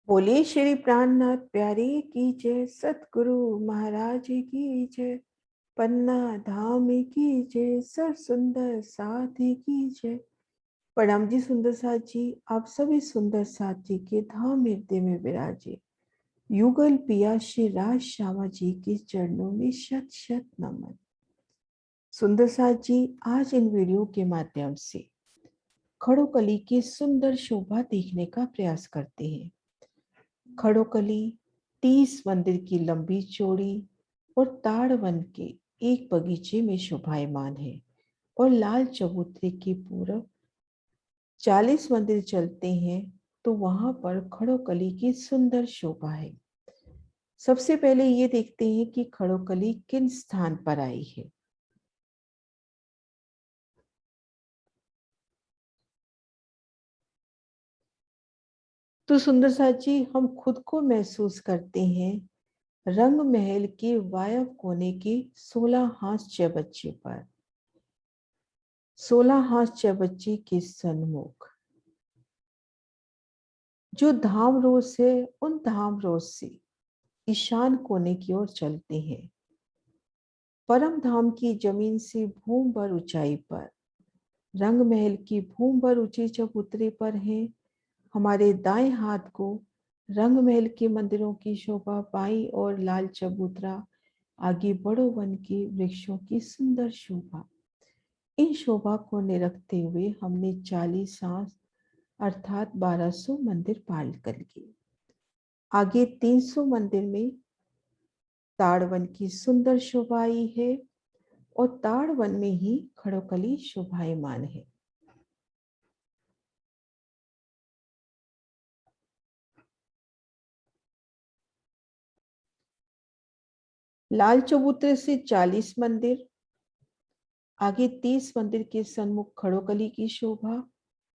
बोले श्री प्राणनाथ प्यारे की जय, सतगुरु महाराज की जय, पन्ना धाम की जय, सर सुंदर साथी की जय। प्रणाम जी सुंदर साथ जी, आप सभी सुंदर साथ जी के धाम हृदय में विराजे। युगल पिया श्री राज श्यामा जी के चरणों में शत शत नमन। सुंदर साथ जी, आज इन वीडियो के माध्यम से खड़ोकली की सुंदर शोभा देखने का प्रयास करते हैं। खड़ोकली 30 मंदिर की लंबी चौड़ी और ताड़ वन के एक बगीचे में शोभायमान है और लाल चबूतरे के पूरब 40 मंदिर चलते हैं तो वहां पर खड़ोकली की सुंदर शोभा है। सबसे पहले ये देखते हैं कि खड़ोकली किन स्थान पर आई है। तो सुंदर साथ जी, हम खुद को महसूस करते हैं रंग महल के वायव कोने के 16 हाथ चबच्चे पर। 16 हाथ चबच्चे के सन्मुख जो धाम रोज है, उन धाम रोज से ईशान कोने की ओर चलते हैं। परम धाम की जमीन से भूम भर ऊंचाई पर, रंग महल की भूम भर ऊंची चबूतरे पर है। हमारे दाएं हाथ को रंग महल के मंदिरों की शोभा, बाईं और लाल चबूतरा, आगे बड़ो वन के वृक्षों की सुंदर शोभा। इन शोभा को निरखते हुए हमने 40 सांस अर्थात 1200 मंदिर पार कर लिए। आगे 300 मंदिर में ताड़वन की सुंदर शोभा आई है और ताड़वन में ही खड़ोकली शोभायमान है। लाल चबूतरे से 40 मंदिर, आगे 30 मंदिर के सन्मुख खड़ोकली की शोभा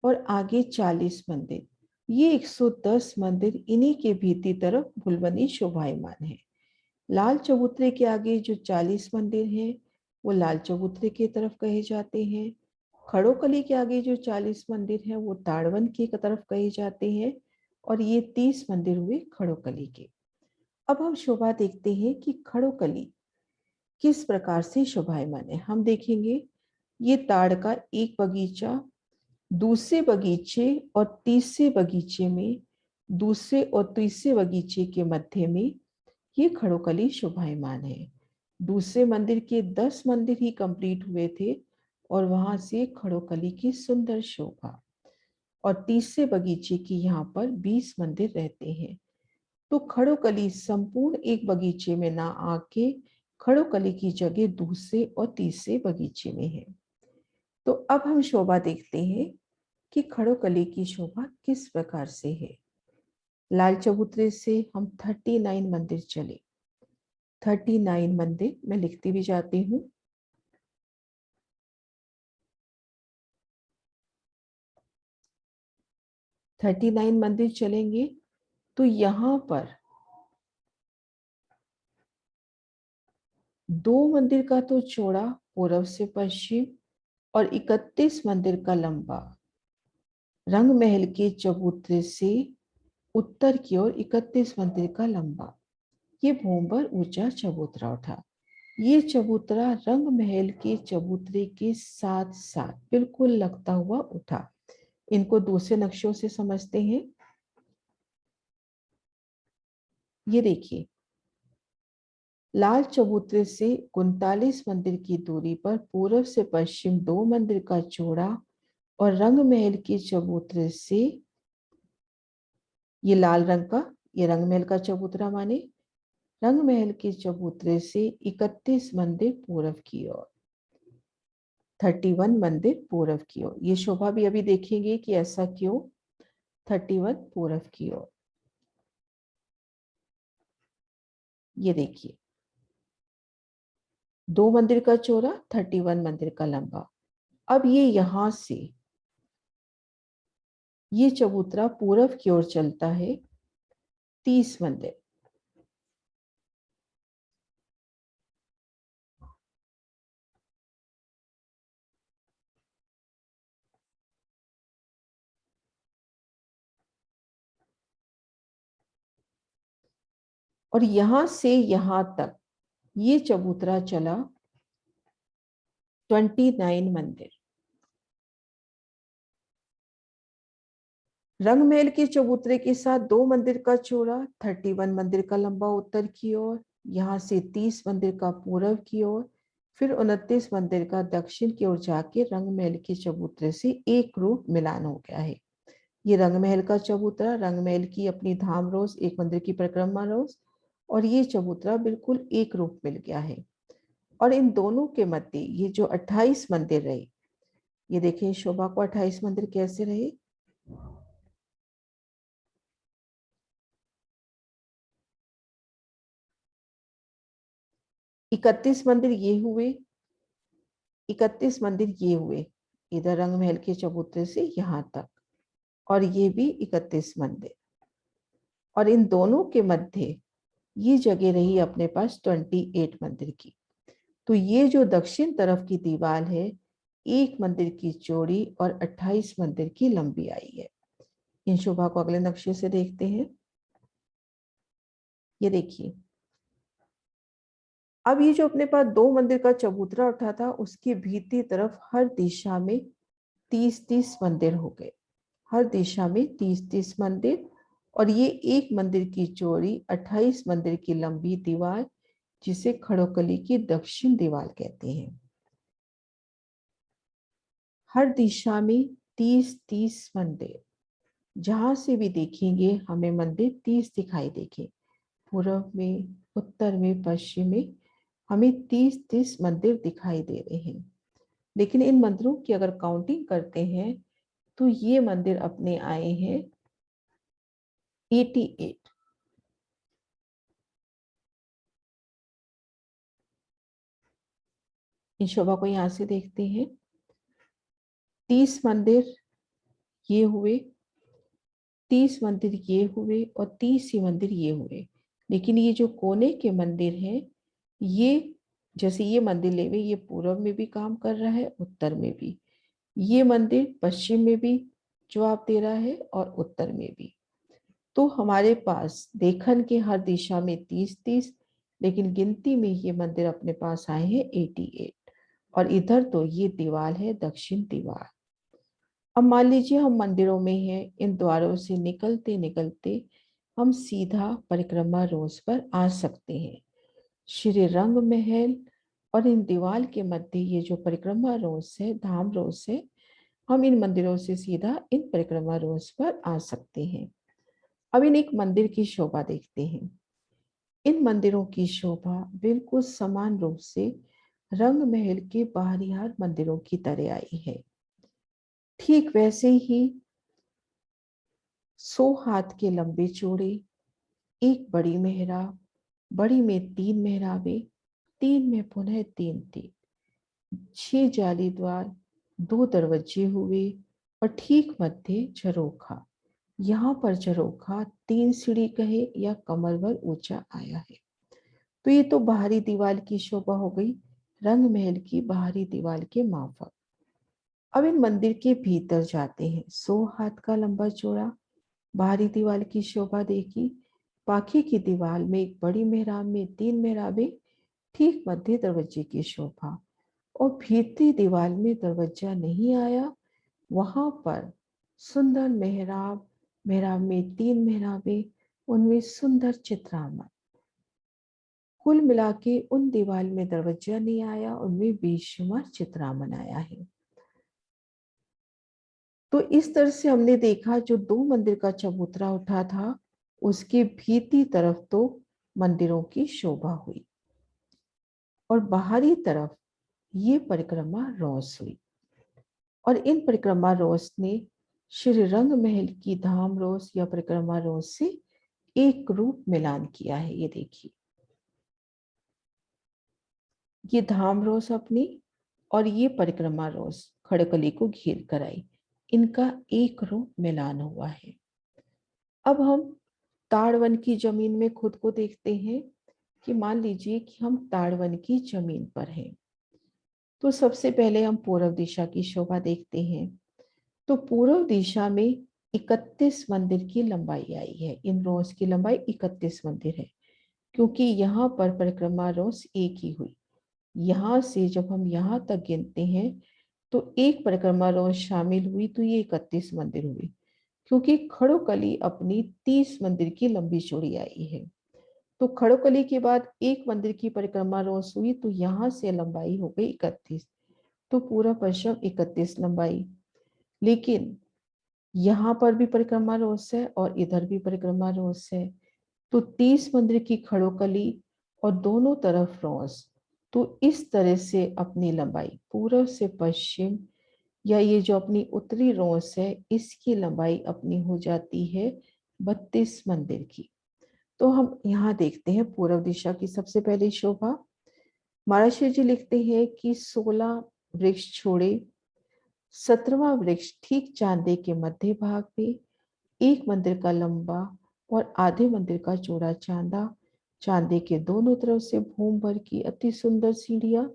और आगे 40 मंदिर। ये 110 मंदिर इन्हीं के भीतरी तरफ भुलवनी शोभायमान है। लाल चबूतरे के आगे जो 40 मंदिर हैं वो लाल चबूतरे की तरफ कहे जाते हैं। खड़ोकली के आगे जो 40 मंदिर हैं वो ताड़वन की तरफ कहे जाते हैं और ये 30 मंदिर हुए खड़ोकली के। अब हम शोभा देखते हैं कि खड़ोकली किस प्रकार से शोभायमान है। हम देखेंगे ये ताड़ का एक बगीचा, दूसरे बगीचे और तीसरे बगीचे में, दूसरे और तीसरे बगीचे के मध्य में ये खड़ोकली शोभायमान है। दूसरे मंदिर के 10 मंदिर ही कंप्लीट हुए थे और वहां से खड़ोकली की सुंदर शोभा, और तीसरे बगीचे की यहाँ पर 20 मंदिर रहते हैं। तो खड़ोकली संपूर्ण एक बगीचे में ना आके खड़ोकली की जगह दूसरे और तीसरे बगीचे में है। तो अब हम शोभा देखते हैं कि खड़ोकली की शोभा किस प्रकार से है। लाल चबूतरे से हम 39 मंदिर चले। 39 मंदिर मैं लिखती भी जाती हूँ। थर्टी नाइन मंदिर चलेंगे तो यहाँ पर 2 मंदिर का तो चौड़ा पूर्व से पश्चिम और 31 मंदिर का लंबा, रंग महल के चबूतरे से उत्तर की ओर 31 मंदिर का लंबा ये भूमभर ऊंचा चबूतरा उठा। ये चबूतरा रंग महल के चबूतरे के साथ साथ बिल्कुल लगता हुआ उठा। इनको दूसरे नक्शों से समझते हैं। ये देखिए, लाल चबूतरे से 39 मंदिर की दूरी पर पूर्व से पश्चिम 2 मंदिर का चौड़ा और रंग महल के चबूतरे से, ये लाल रंग का, ये रंग महल का चबूतरा माने, रंग महल के चबूतरे से 31 मंदिर पूर्व की ओर, 31 मंदिर पूर्व की ओर। ये शोभा भी अभी देखेंगे कि ऐसा क्यों। 31 पूर्व की ओर, ये देखिए, 2 मंदिर का चौड़ा, 31 मंदिर का लंबा। अब ये यहां से ये चबूतरा पूरब की ओर चलता है 30 मंदिर। और यहां से यहां तक ये चबूतरा चला 29 मंदिर। रंग महल के चबूतरे के साथ 2 मंदिर का चौड़ा, 31 मंदिर का लंबा उत्तर की ओर, यहाँ से 30 मंदिर का पूर्व की ओर, फिर 29 मंदिर का दक्षिण की ओर जाके रंग महल के चबूतरे से एक रूप मिलान हो गया है। ये रंग महल का चबूतरा, रंग महल की अपनी धाम रोज, एक मंदिर की परिक्रमा रोज, और ये चबूतरा बिल्कुल एक रूप मिल गया है। और इन दोनों के मध्य ये जो 28 मंदिर रहे, ये देखें शोभा को 28 मंदिर कैसे रहे। 31 मंदिर ये हुए, 31 मंदिर ये हुए इधर रंग महल के चबूतरे से यहां तक, और ये भी 31 मंदिर। और इन दोनों के मध्य ये जगह रही अपने पास 28 मंदिर की। तो ये जो दक्षिण तरफ की दीवार है, 1 मंदिर की चौड़ी और 28 मंदिर की लंबी आई है। इन शोभा को अगले नक्शे से देखते हैं। ये देखिए, अब ये जो अपने पास 2 मंदिर का चबूतरा उठा था, उसकी भीतरी तरफ हर दिशा में 30-30 मंदिर हो गए, हर दिशा में 30-30 मंदिर। और ये 1 मंदिर की चौड़ी, 28 मंदिर की लंबी दीवार, जिसे खड़ोकली की दक्षिण दीवार कहते हैं। हर दिशा में 30-30 मंदिर, जहां से भी देखेंगे हमें मंदिर 30 दिखाई देंगे। पूर्व में, उत्तर में, पश्चिम में हमें 30-30 मंदिर दिखाई दे रहे हैं। लेकिन इन मंदिरों की अगर काउंटिंग करते हैं तो ये मंदिर अपने आए हैं 88। इन शोभा को यहां से देखते हैं। 30 मंदिर ये हुए, 30 मंदिर ये हुए, और 30 ही मंदिर ये हुए। लेकिन ये जो कोने के मंदिर हैं, ये जैसे ये मंदिर ले हुए, ये पूर्व में भी काम कर रहा है, उत्तर में भी। ये मंदिर पश्चिम में भी जवाब दे रहा है, और उत्तर में भी। तो हमारे पास देखन के हर दिशा में 30-30, लेकिन गिनती में ये मंदिर अपने पास आए हैं 88। और इधर तो ये दीवार है दक्षिण दीवार। अब मान लीजिए हम मंदिरों में हैं, इन द्वारों से निकलते निकलते हम सीधा परिक्रमा रोज पर आ सकते हैं। श्री रंग महल और इन दीवार के मध्य ये जो परिक्रमा रोज है, धाम रोज है, हम इन मंदिरों से सीधा इन परिक्रमा रोज पर आ सकते हैं। अब इन एक मंदिर की शोभा देखते हैं। इन मंदिरों की शोभा बिल्कुल समान रूप से रंग महल के बाहरियार मंदिरों की तरह आई है। ठीक वैसे ही 100 हाथ के लंबे चौड़े, एक बड़ी मेहराब, बड़ी में 3 मेहराबें, 3 में पुनः 3-3, 6 जाली द्वार, 2 दरवाजे हुए, और ठीक मध्य झरोखा। यहाँ पर झरोखा 3 सीढ़ी कहे या कमर भर ऊंचा आया है। तो ये तो बाहरी दीवार की शोभा हो गई, रंग महल की बाहरी दीवार के माफक। अब इन मंदिर के भीतर जाते हैं। 100 हाथ का लंबा चौड़ा बाहरी दीवार की शोभा देखी। बाकी की दीवार में एक बड़ी मेहराब में 3 मेहराबें, ठीक मध्य दरवाजे की शोभा। और भीतरी दीवार में दरवाजा नहीं आया, वहां पर सुंदर मेहराब, मेहराब में 3 मेहराबें, उनमें सुंदर चित्रामन। कुल मिला के उन दीवार में दरवाजा नहीं आया, उनमें बेशुमार चित्रामन आया है। तो इस तरह से हमने देखा, जो 2 मंदिर का चबूतरा उठा था, उसके भीतरी तरफ तो मंदिरों की शोभा हुई, और बाहरी तरफ ये परिक्रमा रोस हुई। और इन परिक्रमा रोस ने श्री रंग महल की धाम रोस या परिक्रमा रोस से एक रूप मिलान किया है। ये देखिए, ये धाम रोस अपनी, और ये परिक्रमा रोस खड़कली को घेर कर आई, इनका एक रूप मिलान हुआ है। अब हम ताड़वन की जमीन में खुद को देखते हैं कि मान लीजिए कि हम ताड़वन की जमीन पर हैं। तो सबसे पहले हम पूर्व दिशा की शोभा देखते हैं। तो पूर्व दिशा में 31 मंदिर की लंबाई आई है। इन रोज की लंबाई 31 मंदिर है। क्योंकि यहाँ पर परिक्रमा रोज एक ही हुई। यहाँ से जब हम यहाँ तक गिनते हैं तो एक परिक्रमा रोज शामिल हुई तो ये 31 मंदिर हुई, क्योंकि खड़ोकली अपनी 30 मंदिर की लंबी चौड़ी आई है। तो खड़ोकली के बाद एक मंदिर की परिक्रमा रोज हुई तो यहाँ से लंबाई हो गई 31, तो पूरा पश्चिम 31 लंबाई। लेकिन यहाँ पर भी परिक्रमा रोज है और इधर भी परिक्रमा रोज है, तो 30 मंदिर की खड़ोकली और दोनों तरफ रोज, तो इस तरह से अपनी लंबाई पूर्व से पश्चिम या ये जो अपनी उत्तरी रोस है इसकी लंबाई अपनी हो जाती है 32 मंदिर की। तो हम यहाँ देखते हैं पूर्व दिशा की सबसे पहली शोभा। महाराज जी लिखते हैं कि 16 वृक्ष छोड़े, 17वां वृक्ष ठीक चांदे के मध्य भाग में, एक मंदिर का लंबा और आधे मंदिर का चौड़ा चांदा, चांदे के दोनों तरफ से भूम भर की अति सुंदर सीढ़ियां,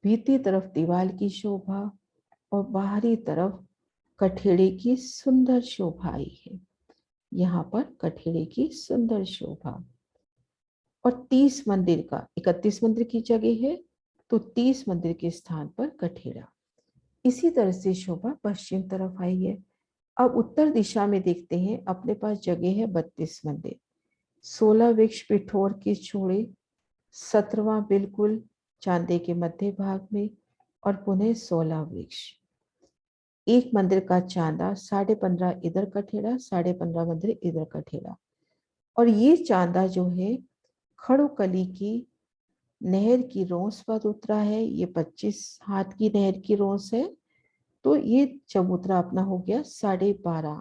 भीतरी तरफ दीवार की शोभा और बाहरी तरफ कठेड़े की सुंदर शोभा आई है। यहाँ पर कठेड़े की सुंदर शोभा। और 30 मंदिर का 31 मंदिर की जगह है तो 30 मंदिर के स्थान पर कठेड़ा। इसी तरह से शोभा पश्चिम तरफ आई है। अब उत्तर दिशा में देखते हैं, अपने पास जगह है 32 मंदिर, 16 वृक्ष पिठोर के छोड़े, 17वां बिल्कुल चांदे के मध्य भाग में और पुनः 16 वृक्ष, एक मंदिर का चांदा, 15.5 इधर कठेड़ा, 15.5 मंदिर इधर कठेड़ा। और ये चांदा जो है खड़ोकली की नहर की रोंस पर उतरा है, ये 25 हाथ की नहर की रोंस है, तो ये चबूतरा अपना हो गया 12.5,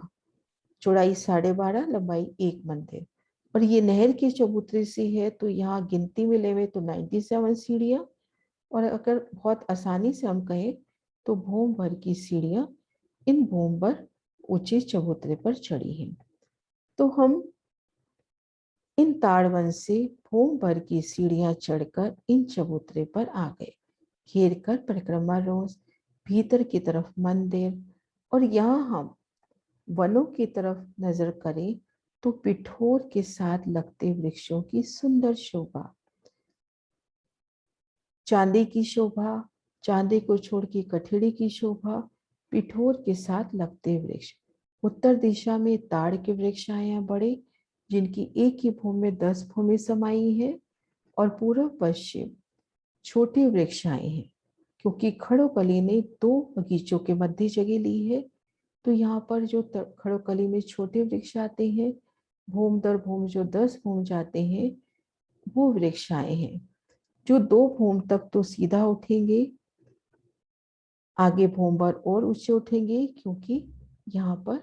चौड़ाई 12.5, लंबाई 1 मंदिर। और ये नहर की चबूतरे से है तो यहाँ गिनती में लेवे तो 97 सीढ़ियां, और अगर बहुत आसानी से हम कहें तो भूम भर की सीढ़ियां इन भूम पर ऊंचे चबूतरे पर चढ़ी हैं। तो हम इन ताड़वन से भूम भर की सीढ़ियां चढ़कर इन चबूतरे पर आ गए, घेर कर परिक्रमा रोज, भीतर की तरफ मंदिर। और यहाँ हम वनों की तरफ नजर करें तो पिठोर के साथ लगते वृक्षों की सुंदर शोभा, चांदी की शोभा, चांदी को छोड़ के कठेड़ी की शोभा, पिठोर के साथ लगते वृक्ष। उत्तर दिशा में ताड़ के वृक्ष आए हैं बड़े, जिनकी एक ही भूमि में 10 भूमि समाई है, और पूर्व पश्चिम छोटे वृक्ष आए हैं, क्योंकि खड़ोकली ने 2 बगीचों के मध्य जगह ली है। तो यहाँ पर जो खड़ोकली में छोटे वृक्ष आते हैं, भूम दर भूम जो 10 भूम जाते हैं, वो वृक्ष आए हैं। जो 2 भूम तक तो सीधा उठेंगे, आगे भूम पर और ऊंचे उठेंगे क्योंकि यहाँ पर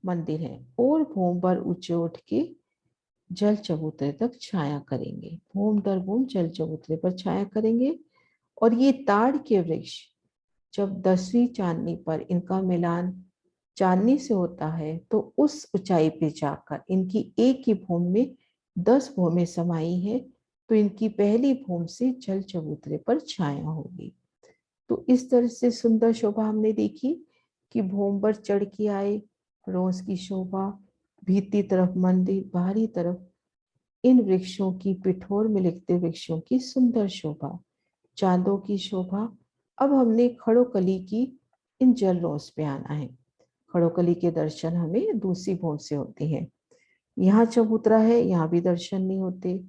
मंदिर है, और भूम पर ऊंचे उठ के जल चबूतरे तक छाया करेंगे, भूम दर भूम जल चबूतरे पर छाया करेंगे। और ये ताड़ के वृक्ष जब 10वीं चांदनी पर इनका मिलान चांदनी से होता है तो उस ऊंचाई पे जाकर इनकी एक ही भूमि में 10 भूमें समाई है, तो इनकी पहली भूमि से जल चबूतरे पर छाया होगी। तो इस तरह से सुंदर शोभा हमने देखी कि भूम पर चढ़ के आए, रोज की शोभा, भीतरी तरफ मंदिर, बाहरी तरफ इन वृक्षों की पिठोर में लिखते वृक्षों की सुंदर शोभा, चांदों की शोभा। अब हमने खड़ोकली की इन जल रोज पे आना है। खड़ोकली के दर्शन हमें दूसरी भूमि से होते हैं। यहाँ चबूतरा है, यहाँ भी दर्शन नहीं होते,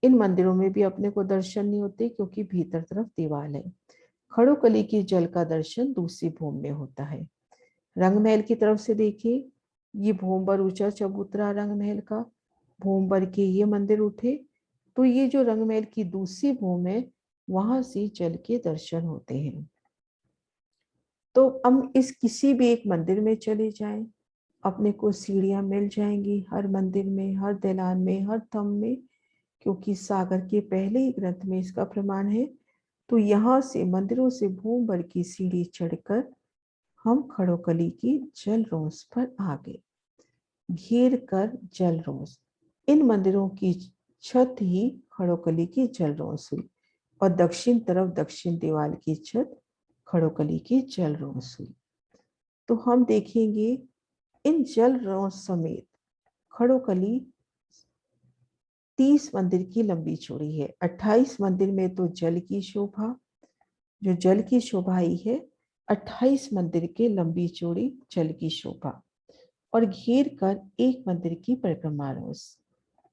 इन मंदिरों में भी अपने को दर्शन नहीं होते क्योंकि भीतर तरफ दीवार है। खड़ोकली की जल का दर्शन दूसरी भूमि में होता है। रंगमहल की तरफ से देखिए, ये भूमबर ऊंचा चबूतरा रंगमहल का, भूमबर के ये मंदिर उठे, तो ये जो रंगमहल की दूसरी भूमि है वहां से जल के दर्शन होते हैं। तो हम इस किसी भी एक मंदिर में चले जाएं, अपने को सीढ़ियां मिल जाएंगी हर मंदिर में, हर दलान में, हर थंब में, क्योंकि सागर के पहले ही ग्रंथ में इसका प्रमाण है। तो यहाँ से मंदिरों से भूम भर की सीढ़ी चढ़कर हम खड़ोकली की जल रोस पर आ गए, घेर कर जल रोस। इन मंदिरों की छत ही खड़ोकली की जल रोस हुई, और दक्षिण तरफ दक्षिण दीवार की छत खड़ोकली की जल रोस हुई। तो हम देखेंगे इन जल रोस समेत खड़ोकली 30 मंदिर की लंबी चौड़ी है। 28 मंदिर में तो जल की शोभा, जो जल की शोभा आई है, 28 मंदिर के लंबी चौड़ी जल की शोभा, और घेर कर एक मंदिर की परिक्रमा रोज।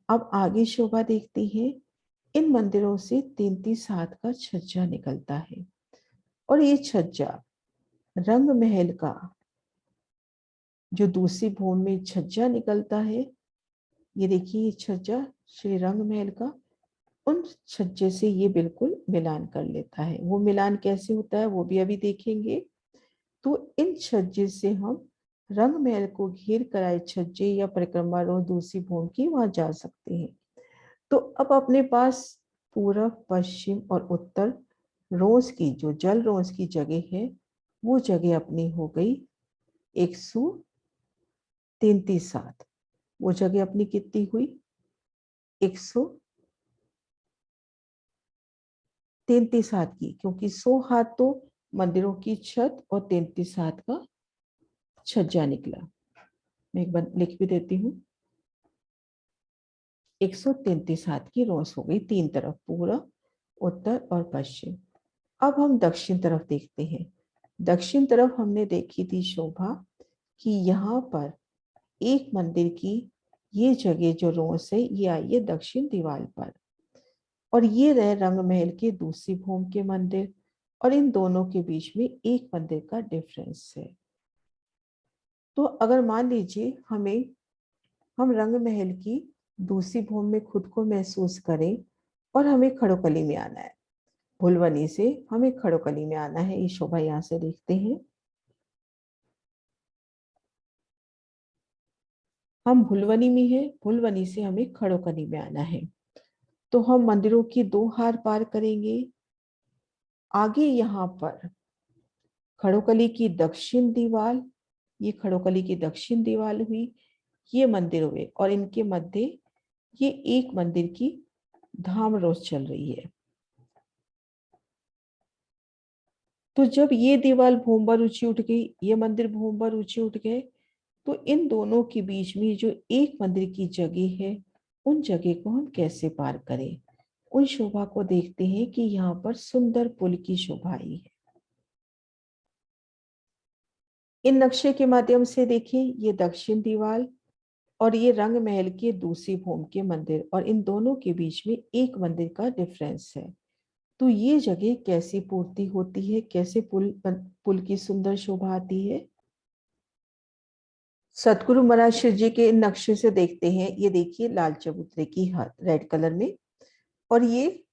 अब आगे शोभा देखते हैं। इन मंदिरों से 33 हाथ का छज्जा निकलता है, और ये छज्जा रंग महल का, जो दूसरी भूमि में छज्जा निकलता है, ये देखिए ये छज्जा श्री रंग महल का उन छज्जे से ये बिल्कुल मिलान कर लेता है। वो मिलान कैसे होता है वो भी अभी देखेंगे। तो इन छज्जे से हम रंग महल को घेर कर आए छज्जे या परिक्रमा रोज दूसरी भूमि की वहां जा सकते हैं। तो अब अपने पास पूर्व, पश्चिम और उत्तर रोज की, जो जल रोज की जगह है, वो जगह अपनी हो गई 133 हाथ। वो जगह अपनी कितनी हुई? 133 हाथ की, क्योंकि 100 हाथ तो मंदिरों की छत और 33 हाथ का छज्जा निकला। मैं एक बार लिख भी देती हूँ। 133 हाथ की रोस हो गई, तीन तरफ, पूर्व, उत्तर और पश्चिम। अब हम दक्षिण तरफ देखते हैं। दक्षिण तरफ हमने देखी थी शोभा कि यहाँ पर एक मंदिर की ये जगह जो रोस है ये आई है दक्षिण दीवार पर, और ये रहे रंग महल के दूसरी भूमि के मंदिर, और इन दोनों के बीच में एक मंदिर का डिफरेंस है। तो अगर मान लीजिए हम रंग महल की दूसरी भूमि में खुद को महसूस करें और हमें खड़ोकली में आना है, भुलवनी से हमें खड़ोकली में आना है। ये शोभा यहाँ से देखते हैं। हम भुलवनी में हैं, भुलवनी से हमें खड़ोकली में आना है। तो हम मंदिरों की दो हार पार करेंगे। आगे यहाँ पर खड़ोकली की दक्षिण दीवार, ये खड़ोकली की दक्षिण दीवार हुई, ये मंदिर हुए, और इनके मध्य ये एक मंदिर की धाम रोज चल रही है। तो जब ये दीवार भूमबर ऊंची उठ गई, ये मंदिर भूमबर ऊंचे उठ गए, तो इन दोनों के बीच में जो एक मंदिर की जगह है, उन जगह को हम कैसे पार करें? उन शोभा को देखते हैं कि यहाँ पर सुंदर पुल की शोभा आई है। इन नक्शे के माध्यम से देखिए, ये दक्षिण दीवार और ये रंग महल के दूसरी भूमि के मंदिर, और इन दोनों के बीच में एक मंदिर का डिफरेंस है। तो ये जगह कैसी पूर्ति होती है, कैसे पुल की सुंदर शोभा आती है? सतगुरु महाराज शिव जी के नक्शे से देखते हैं। ये देखिए लाल चबूतरे की हाथ रेड कलर में, और ये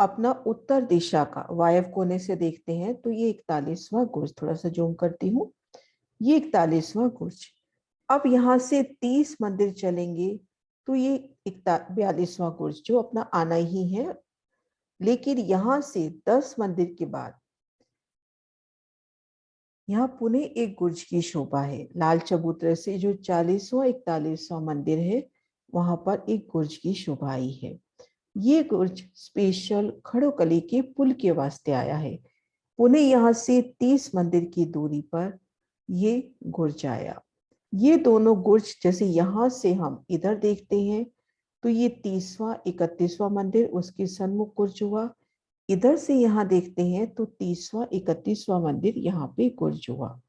अपना उत्तर दिशा का वायव्य कोने से देखते हैं तो ये 41वां गुर्ज, थोड़ा सा जूम करती हूँ, ये 41वां गुर्ज। अब यहाँ से 30 मंदिर चलेंगे तो ये 42वां गुर्ज जो अपना आना ही है। लेकिन यहाँ से 10 मंदिर के बाद यहाँ पुणे एक गुर्ज की शोभा है। लाल चबूतरे से जो 40वां 41वां मंदिर है, वहां पर एक गुर्ज की शोभा आई है। ये गुर्ज स्पेशल खड़ोकली के पुल के वास्ते आया है। पुणे यहाँ से 30 मंदिर की दूरी पर ये गुर्ज आया। ये दोनों गुर्ज, जैसे यहाँ से हम इधर देखते हैं तो ये 30वां 31वां मंदिर उसके सन्मुख गुर्ज हुआ। इधर से यहाँ देखते हैं तो 30वां 31वां मंदिर यहाँ पे गुर्ज हुआ।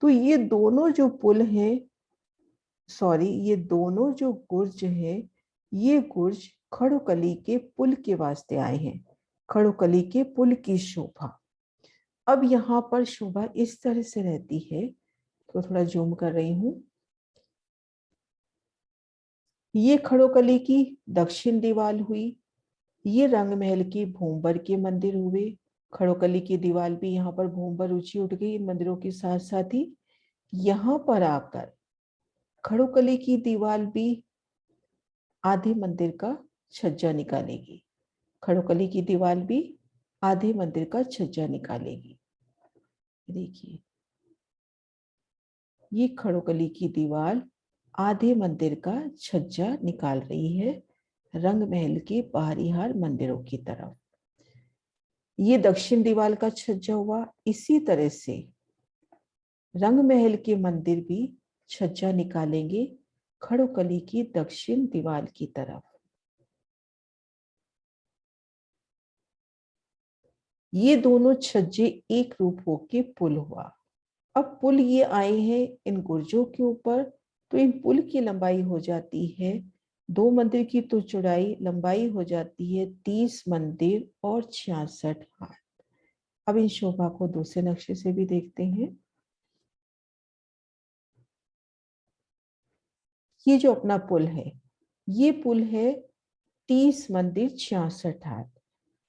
तो ये दोनों जो पुल हैं, ये दोनों जो गुर्ज है, ये गुर्ज खड़ोकली के पुल के वास्ते आए हैं, खड़ोकली के पुल की शोभा। अब यहाँ पर शोभा इस तरह से रहती है, तो थोड़ा जूम कर रही हूँ। ये खड़ोकली की दक्षिण दीवार हुई, ये रंग महल की भूमबर के मंदिर हुए। खड़ोकली की दीवार भी यहाँ पर भूमबर ऊंची उठ गई इन मंदिरों के साथ साथ ही। यहाँ पर आकर खड़ोकली की दीवार भी आधे मंदिर का छज्जा निकालेगी। खड़ोकली की दीवार भी आधे मंदिर का छज्जा निकालेगी। देखिए ये खड़ोकली की दीवार आधे मंदिर का छज्जा निकाल रही है रंग महल के बाहरी हार मंदिरों की तरफ। ये दक्षिण दीवार का छज्जा हुआ। इसी तरह से रंग महल के मंदिर भी छज्जा निकालेंगे खड़ोकली की दक्षिण दीवार की तरफ। ये दोनों छज्जे एक रूप होके पुल हुआ। अब पुल ये आए हैं इन गुर्जों के ऊपर, तो इन पुल की लंबाई हो जाती है 2 मंदिर की, तो चौड़ाई लंबाई हो जाती है 30 मंदिर और 66 हाथ। अब इन शोभा को दूसरे नक्शे से भी देखते हैं। ये जो अपना पुल है, ये पुल है 30 मंदिर 66 हाथ।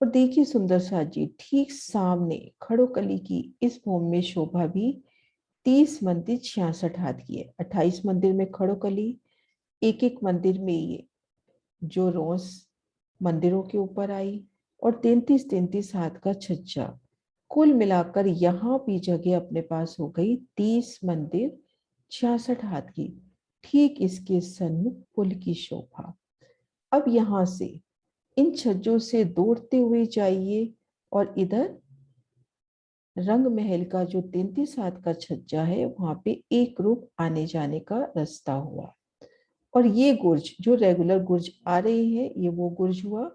और देखिए सुंदर सा जी, ठीक सामने खड़ोकली की इस भूमि में शोभा भी 30 मंदिर 66 हाथ की है। 28 मंदिर में खड़ोकली, एक एक मंदिर में ये जो रोज मंदिरों के ऊपर आई, और 33-33 हाथ का छज्जा। कुल मिलाकर यहाँ भी जगह अपने पास हो गई 30 मंदिर 66 हाथ की। ठीक इसके सन्मुख पुल की शोभा। अब यहाँ से इन छज्जों से दौड़ते हुए जाइए, और इधर रंग महल का जो 33 हाथ का छज्जा है, वहां पे एक रूप आने जाने का रास्ता हुआ। और ये गुर्ज जो रेगुलर गुर्ज आ रहे हैं, ये वो गुर्ज हुआ।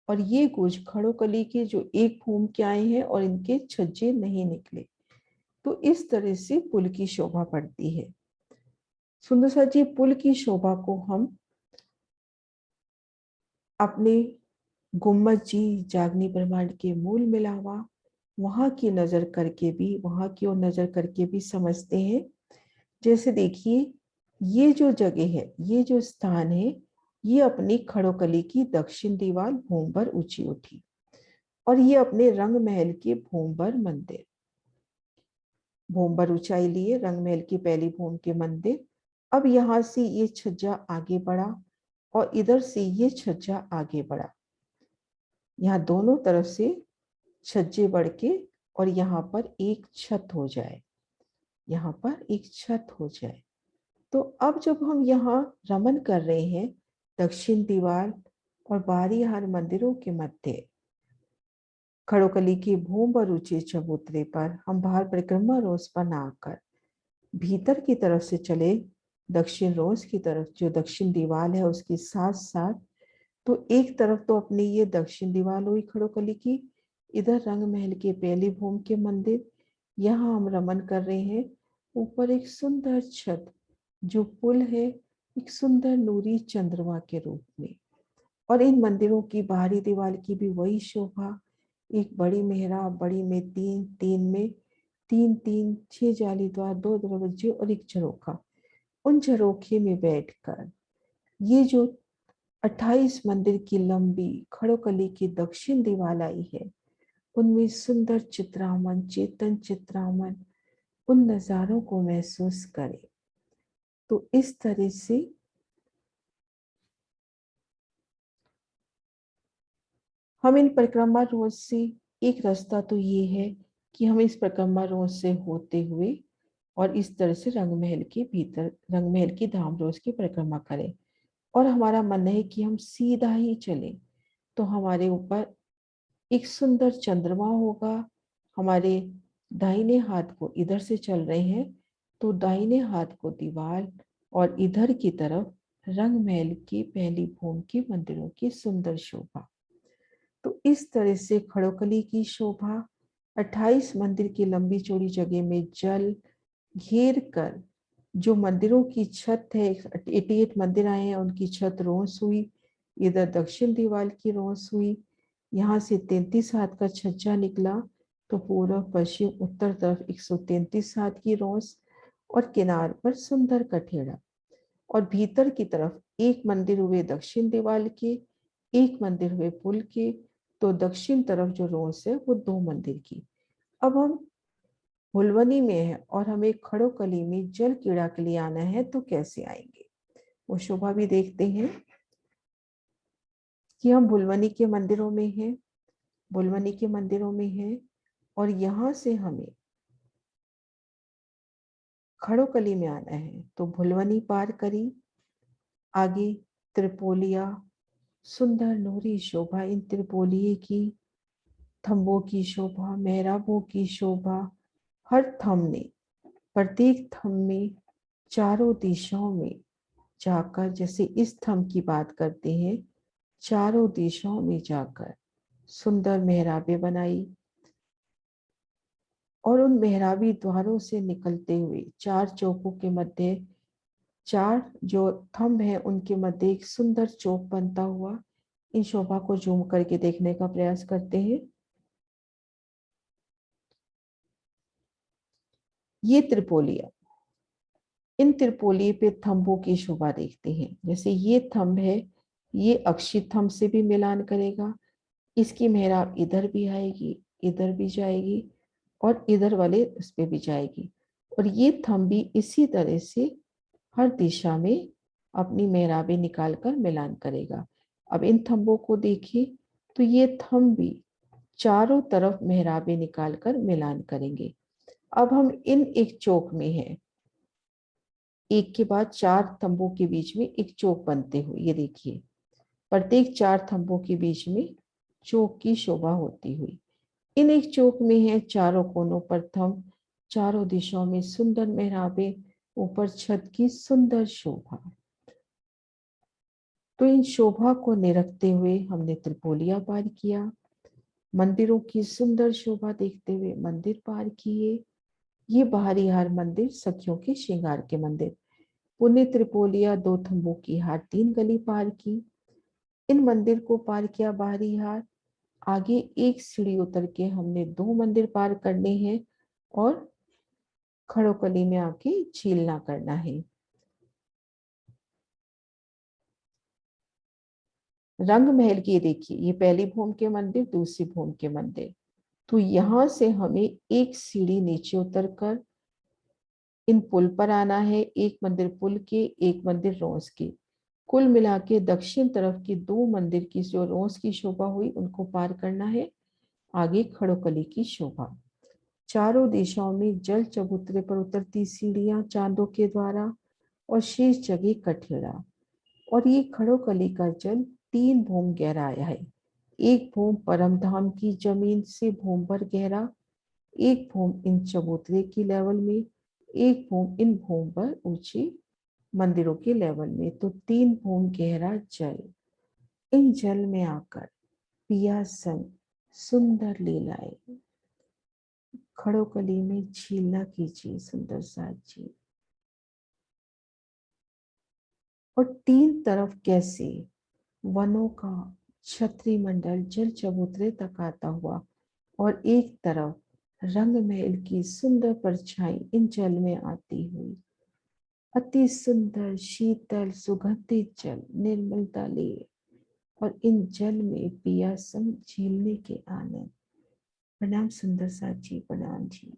और ये गुर्ज खड़ोकली के जो एक घूम के आए हैं और इनके छज्जे नहीं निकले। तो इस तरह से पुल की शोभा बढ़ती है। सुंदर सा जी, पुल की शोभा को हम अपने गुम्मद जी जागनी ब्रह्मांड के मूल मिलावा, वहां की नजर करके भी, वहां की ओर नजर करके भी समझते हैं। जैसे देखिए, ये जो जगह है, ये जो स्थान है, ये अपनी खड़ोकली की दक्षिण दीवार भूमभर ऊंची उठी, और ये अपने रंग महल के भूमभर मंदिर, भूमभर ऊंचाई लिए रंग महल की पहली भूम के मंदिर। अब यहां से ये छज्जा आगे बढ़ा, और इधर से ये छज्जा आगे बढ़ा। यहाँ दोनों तरफ से छज्जे बढ़ के, और यहाँ पर एक छत हो जाए, यहाँ पर एक छत हो जाए। तो अब जब हम यहाँ रमन कर रहे हैं दक्षिण दीवार और बाहरी हार मंदिरों के मध्य खड़ोकली की भूम पर ऊंचे चबूतरे पर हम बाहर परिक्रमा रोज पर ना आकर भीतर की तरफ से चले, दक्षिण रोज की तरफ जो दक्षिण दीवार है उसके साथ साथ, तो एक तरफ तो अपनी ये दक्षिण दीवार हुई खड़ोकली की, इधर रंग महल के पहली भूम के मंदिर, यहाँ हम रमन कर रहे हैं। ऊपर एक सुंदर छत जो पुल है, एक सुंदर नूरी चंद्रमा के रूप में। और इन मंदिरों की बाहरी दीवार की भी वही शोभा, एक बड़ी मेहराब, बड़ी में तीन, तीन में तीन, तीन 6 जाली द्वार, 2 दरवाजे और एक झरोखा। उन झरोखे में बैठकर ये जो 28 मंदिर की लंबी खड़ोकली की दक्षिण दीवार आई है, उनमें सुंदर चित्रामन, चेतन चित्रामन, उन नजारों को महसूस करें। तो इस तरह से हम इन परिक्रमा रोज से, एक रास्ता तो ये है कि हम इस परिक्रमा रोज से होते हुए और इस तरह से रंग महल के भीतर, रंग महल की धाम रोज की परिक्रमा करें। और हमारा मन है कि हम सीधा ही चलें, तो हमारे ऊपर एक सुंदर चंद्रमा होगा। हमारे दाहिने हाथ को इधर से चल रहे हैं, तो दाहिने हाथ को दीवार, और इधर की तरफ रंग महल की पहली भूम के मंदिरों की सुंदर शोभा। तो इस तरह से खड़ोकली की शोभा 28 मंदिर की लंबी चौड़ी जगह में जल घेर कर, जो मंदिरों की छत है, 88 मंदिर आए हैं, उनकी छत रोंस हुई, इधर दक्षिण दीवार की रोंस हुई, यहाँ से 33 हाथ का छज्जा निकला, तो पूर्व पश्चिम उत्तर तरफ 133 हाथ की रोंस, और किनार पर सुंदर कठेड़ा। और भीतर की तरफ एक मंदिर हुए दक्षिण दीवार के, एक मंदिर हुए पुल के, तो दक्षिण तरफ जो रोस है वो 2 मंदिर की। अब हम हुलवनी में है और हमें खड़ोकली में जल क्रीड़ा के लिए आना है, तो कैसे आएंगे, वो शोभा भी देखते हैं। कि हम बुलवनी के मंदिरों में हैं, बुलवनी के मंदिरों में हैं, और यहाँ से हमें खड़ोकली में आना है, तो भुलवनी पार करी, आगे त्रिपोलिया, सुंदर नूरी शोभा इन त्रिपोलिये की, थम्बों की शोभा, मेहराबों की शोभा, हर थंब ने, प्रत्येक थंब में चारों दिशाओं में जाकर, जैसे इस थंब की बात करते हैं, चारों दिशाओं में जाकर सुंदर मेहराबें बनाई, और उन मेहराबी द्वारों से निकलते हुए चार चौकों के मध्य, चार जो थंब हैं उनके मध्य एक सुंदर चौक बनता हुआ, इन शोभा को जूम करके देखने का प्रयास करते हैं। ये त्रिपोलिया, इन त्रिपोली पे थंबों की शोभा देखते हैं। जैसे ये थंब है, ये अक्षित थंब से भी मिलान करेगा, इसकी मेहराब इधर भी आएगी, इधर भी जाएगी और इधर वाले उस पे भी जाएगी, और ये थंब भी इसी तरह से हर दिशा में अपनी मेहराबें निकालकर मिलान करेगा। अब इन थंबों को देखिए तो ये थंब भी चारों तरफ मेहराबें निकालकर मिलान करेंगे। अब हम इन एक चौक में हैं, एक के बाद चार थंबों के बीच में एक चौक बनते हुए, ये देखिए प्रत्येक चार थंबों के बीच में चौक की शोभा होती हुई। इन एक चौक में है चारों कोनों पर थंब, चारों दिशाओं में सुंदर मेहराबें, ऊपर छत की सुंदर शोभा। तो इन शोभा को निरखते हुए हमने त्रिपोलिया पार किया, मंदिरों की सुंदर शोभा देखते हुए मंदिर पार किए। ये बाहरी हार मंदिर सखियों के श्रृंगार के मंदिर। पुण्य त्रिपोलिया दो थंबों की हार, तीन गली पार की। इन मंदिर को पार किया बाहरी हार, आगे एक सीढ़ी उतर के हमने दो मंदिर पार करने हैं और खड़ोकली में आके झील ना करना है। रंग महल की देखिए, ये पहली भूम के मंदिर, दूसरी भूम के मंदिर। तो यहां से हमें एक सीढ़ी नीचे उतरकर इन पुल पर आना है, एक मंदिर पुल के, एक मंदिर रोज के। कुल मिला के दक्षिण तरफ की दो मंदिर की जो रोज की शोभा हुई उनको पार करना है, आगे खड़ोकली की शोभा। चारों दिशाओं में जल चबूतरे पर उतरती सीढ़ियां चांदों के द्वारा, और शेष जगह कठेड़ा। और ये खड़ोकली का जल 3 भूम गहरा आया है। एक भूम परम धाम की जमीन से भूम भर गहरा, एक भूम इन चबूतरे की लेवल में, एक भूम इन भूम पर ऊंचे मंदिरों के लेवल में। तो 3 भूम गहरा जल। इन जल में आकर पिया संग सुंदर लीलाएं, खड़ोकली में झीलना कीजिए सुंदर सा जी। और तीन तरफ कैसे वनों का छत्री मंडल जल चबूतरे तक आता हुआ, और एक तरफ रंग महल की सुंदर परछाई इन जल में आती हुई। अति सुंदर शीतल सुगंधित जल निर्मलता लिए, और इन जल में पिया संग झीलने के आनंद। प्रणाम सुंदर सा जी, प्रणाम जी।